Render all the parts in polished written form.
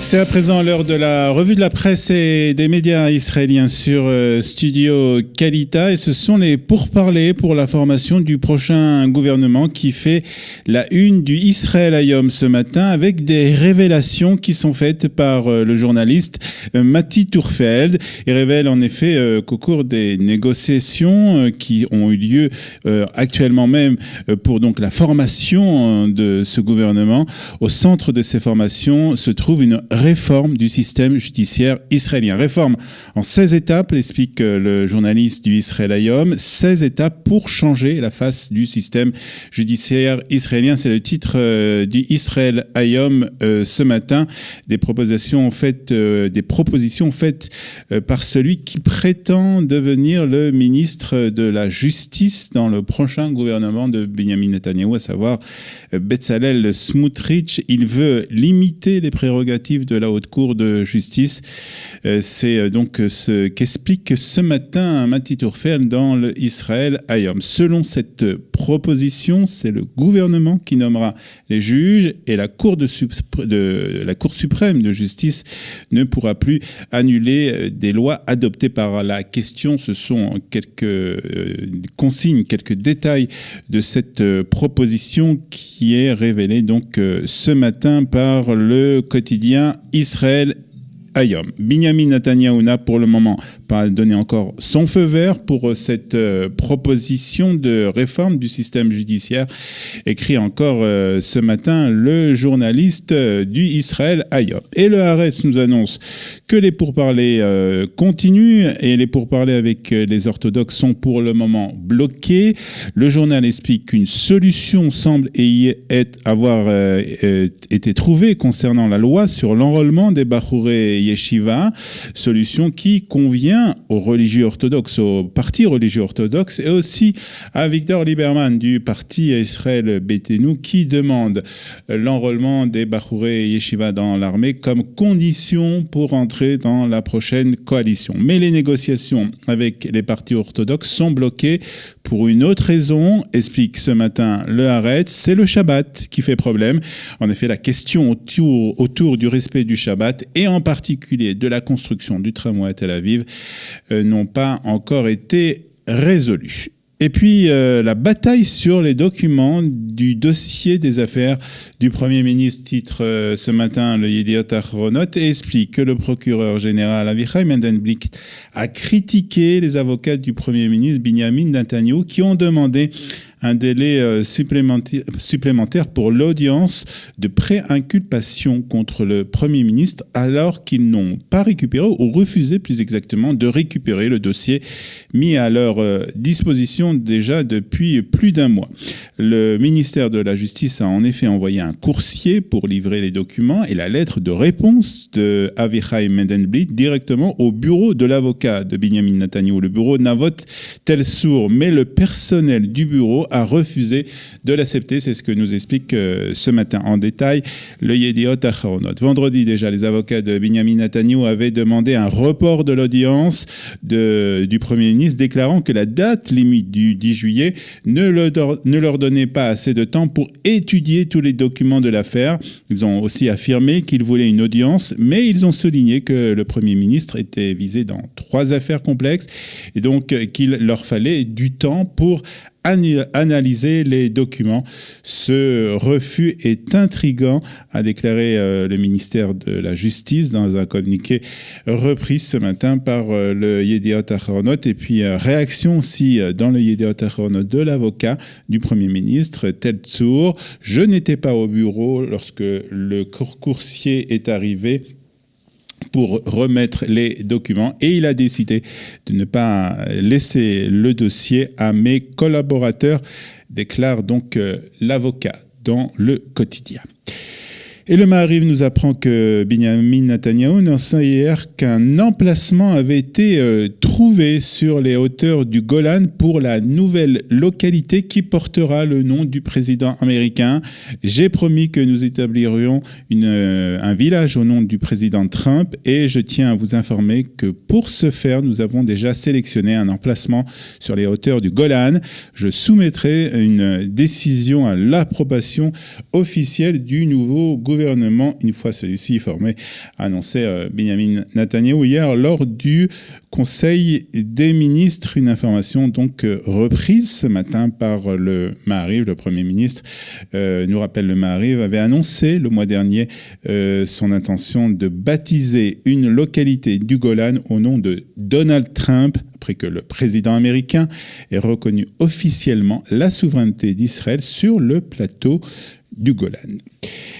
C'est à présent l'heure de la revue de la presse et des médias israéliens sur Studio Kalita, et ce sont les pourparlers pour la formation du prochain gouvernement qui fait la une du Israël Hayom ce matin, avec des révélations qui sont faites par le journaliste Mati Turfeld. Il révèle en effet qu'au cours des négociations qui ont eu lieu actuellement même pour donc la formation de ce gouvernement, au centre de ces formations se trouve une réforme du système judiciaire israélien. Réforme en 16 étapes, explique le journaliste du Israël Hayom. 16 étapes pour changer la face du système judiciaire israélien. C'est le titre du Israël Hayom ce matin. Des propositions faites par celui qui prétend devenir le ministre de la Justice dans le prochain gouvernement de Benjamin Netanyahou, à savoir Bezalel Smotrich. Il veut limiter les prérogatives de la Haute Cour de justice. C'est donc ce qu'explique ce matin Mati Turfeld dans le Israël Hayom. Selon cette proposition, c'est le gouvernement qui nommera les juges et la Cour suprême de justice ne pourra plus annuler des lois adoptées par la question. Ce sont quelques consignes, quelques détails de cette proposition qui est révélée donc ce matin par le quotidien Israël Hayom. Benjamin Netanyahou n'a pour le moment pas donné encore son feu vert pour cette proposition de réforme du système judiciaire, écrit encore ce matin le journaliste du Israël Hayom. Et le Haaretz nous annonce que les pourparlers continuent, et les pourparlers avec les orthodoxes sont pour le moment bloqués. Le journal explique qu'une solution semble avoir été trouvée concernant la loi sur l'enrôlement des Bachourei Yeshiva, solution qui convient aux religieux orthodoxes, au parti religieux orthodoxe, et aussi à Victor Lieberman du parti Israël Beitenu, qui demande l'enrôlement des Bachourei Yeshiva dans l'armée comme condition pour entrer dans la prochaine coalition. Mais les négociations avec les partis orthodoxes sont bloquées pour une autre raison, explique ce matin le Haaretz. C'est le Shabbat qui fait problème. En effet, la question autour du respect du Shabbat, et en particulier de la construction du tramway à Tel Aviv, n'ont pas encore été résolues. Et puis, la bataille sur les documents du dossier des affaires du Premier ministre, titre ce matin le Yediot Ahronot, et explique que le procureur général Avichai Mendenblick a critiqué les avocats du Premier ministre Benjamin Netanyahou qui ont demandé un délai supplémentaire pour l'audience de pré-inculpation contre le Premier ministre, alors qu'ils n'ont pas récupéré, ou refusé plus exactement, de récupérer le dossier mis à leur disposition déjà depuis plus d'un mois. Le ministère de la Justice a en effet envoyé un coursier pour livrer les documents et la lettre de réponse de Avichai Mendenblick directement au bureau de l'avocat de Benjamin Netanyahou, le bureau Navot Telsour, mais le personnel du bureau a refusé de l'accepter. C'est ce que nous explique ce matin en détail le Yediot Ahronot. Vendredi déjà, les avocats de Benjamin Netanyahou avaient demandé un report de l'audience du Premier ministre, déclarant que la date limite du 10 juillet ne leur donnait pas assez de temps pour étudier tous les documents de l'affaire. Ils ont aussi affirmé qu'ils voulaient une audience, mais ils ont souligné que le Premier ministre était visé dans 3 affaires complexes, et donc qu'il leur fallait du temps pour analyser les documents. Ce refus est intriguant, a déclaré le ministère de la Justice dans un communiqué repris ce matin par le Yediot Ahronot. Et puis réaction aussi dans le Yediot Ahronot de l'avocat du Premier ministre, Telsour. Je n'étais pas au bureau lorsque le coursier est arrivé pour remettre les documents, et il a décidé de ne pas laisser le dossier à mes collaborateurs, déclare donc l'avocat dans le quotidien. Et le Maariv nous apprend que Benjamin Netanyahou annonça hier qu'un emplacement avait été trouvé sur les hauteurs du Golan pour la nouvelle localité qui portera le nom du président américain. J'ai promis que nous établirions un village au nom du président Trump, et je tiens à vous informer que pour ce faire, nous avons déjà sélectionné un emplacement sur les hauteurs du Golan. Je soumettrai une décision à l'approbation officielle du nouveau gouvernement gouvernement, une fois celui-ci formé, a annoncé Benjamin Netanyahu hier lors du Conseil des ministres. Une information donc reprise ce matin par le Maariv, le Premier ministre. Nous rappelle, le Maariv avait annoncé le mois dernier son intention de baptiser une localité du Golan au nom de Donald Trump, après que le président américain ait reconnu officiellement la souveraineté d'Israël sur le plateau du Golan.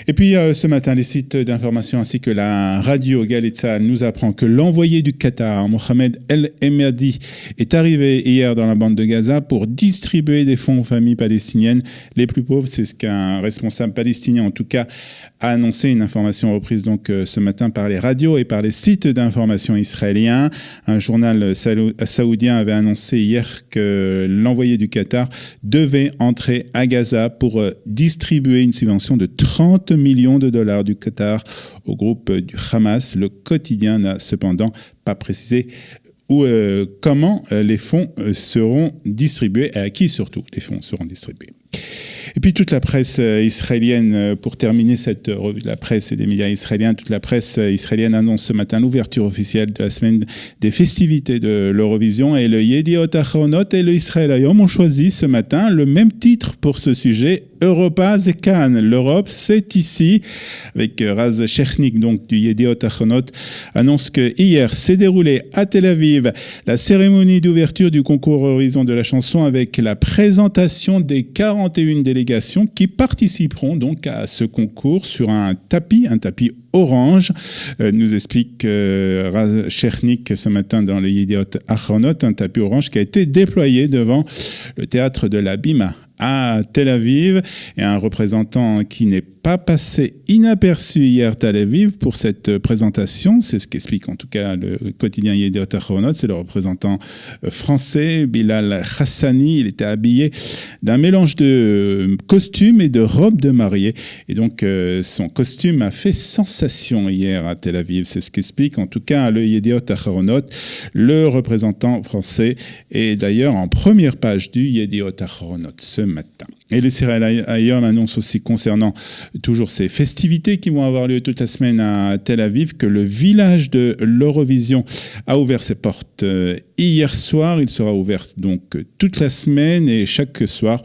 Et puis ce matin, les sites d'information ainsi que la radio Galei Tzahal nous apprend que l'envoyé du Qatar, Mohamed El Emadi, est arrivé hier dans la bande de Gaza pour distribuer des fonds aux familles palestiniennes les plus pauvres. C'est ce qu'un responsable palestinien, en tout cas, a annoncé. Une information reprise donc ce matin par les radios et par les sites d'information israéliens. Un journal saoudien avait annoncé hier que l'envoyé du Qatar devait entrer à Gaza pour distribuer une subvention de 30 millions de dollars du Qatar au groupe du Hamas. Le quotidien n'a cependant pas précisé comment les fonds seront distribués et à qui surtout les fonds seront distribués. Et puis toute la presse israélienne, pour terminer cette revue de la presse et des médias israéliens, toute la presse israélienne annonce ce matin l'ouverture officielle de la semaine des festivités de l'Eurovision, et le Yediot Ahronot et le Israël Hayom ont choisi ce matin le même titre pour ce sujet, Europa c'est Cannes. L'Europe, c'est ici, avec Raz Chernik, donc du Yediot Ahronot, annonce que hier s'est déroulée à Tel Aviv la cérémonie d'ouverture du concours Horizon de la chanson, avec la présentation des 41 délégations qui participeront donc à ce concours sur un tapis orange. Nous explique Raz Chernik ce matin dans le Yediot Ahronot, un tapis orange qui a été déployé devant le théâtre de la Bima à Tel Aviv, et un représentant qui n'est pas passé inaperçu hier à Tel Aviv pour cette présentation. C'est ce qu'explique en tout cas le quotidien Yediot Ahronot. C'est le représentant français Bilal Hassani. Il était habillé d'un mélange de costume et de robe de mariée, et donc son costume a fait sensation hier à Tel Aviv. C'est ce qu'explique en tout cas le Yediot Ahronot. Le représentant français est d'ailleurs en première page du Yediot Ahronot ce matin. Et le Israël Hayom annonce aussi, concernant toujours ces festivités qui vont avoir lieu toute la semaine à Tel Aviv, que le village de l'Eurovision a ouvert ses portes hier soir. Il sera ouvert donc toute la semaine, et chaque soir,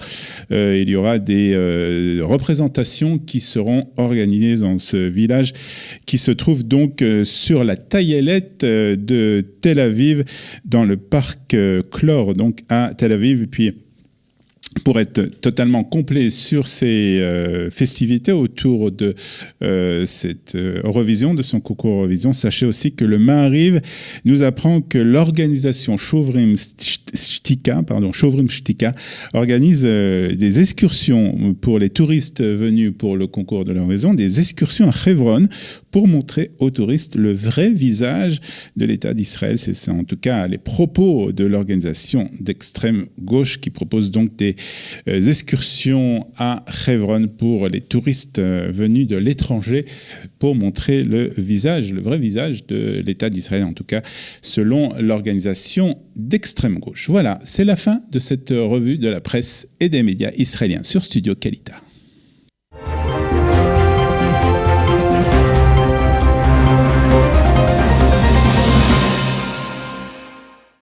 il y aura des représentations qui seront organisées dans ce village qui se trouve donc sur la taillelette de Tel Aviv, dans le parc Chlore, donc à Tel Aviv. Et puis, pour être totalement complet sur ces festivités autour de cette Eurovision, de son concours Eurovision, sachez aussi que le Maariv nous apprend que l'organisation Shuvrim Shtika organise des excursions pour les touristes venus pour le concours de l'Eurovision, des excursions à Hebron pour montrer aux touristes le vrai visage de l'État d'Israël. C'est en tout cas les propos de l'organisation d'extrême gauche qui propose donc des excursions à Hebron pour les touristes venus de l'étranger pour montrer le vrai visage de l'État d'Israël, en tout cas selon l'organisation d'extrême gauche. Voilà, c'est la fin de cette revue de la presse et des médias israéliens sur Studio Kalita.